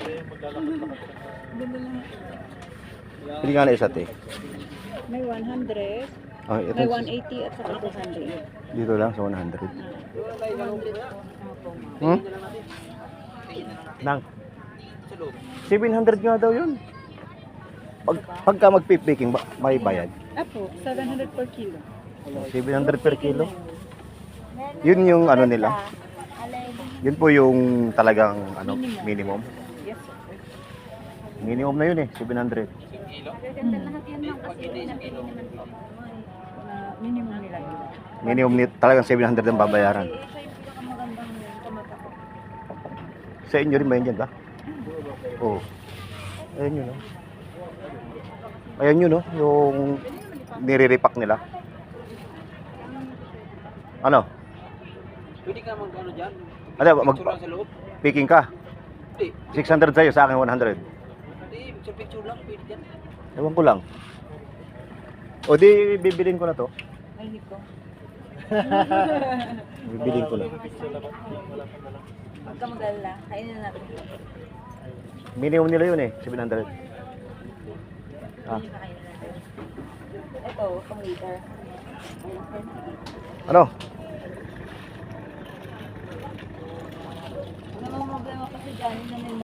Ganda lang. Pili nga na isa, te. May 100, Oh, ito. may 180 at saka 200. Dito lang sa 100. 200 po. Hmm? Nang 700 nga daw yun. Pagka magpipiking, may bayad. Apo, 700 per kilo. 700 per kilo. Yun yung ano nila. Yun po yung talagang ano, minimum. Yes, sir. Minimum na yun eh, 700. Minimum nila yun. Minimum talagang 700 ang babayaran. Sa inyo rin ba yun dyan ba? Oo. Ayan yun, no? Ayan yun, no? Yung nire-repack nila. Ano? Pwede ka mag-ano dyan? Ano, Picture sa loob? picking ka? Hindi. 600 sa'yo, sa akin 100. Hindi, picture lang. Pwede dyan. Ewan ko lang. O di, bibilin ko na to. Ay, hindi ko. Bibilin ko na. Huwag ka mag-alala. Kainin na natin. Minimum nila yun eh, 700. Ah. Ito, pang liter. Ano? Ano mo problema kasi dyan,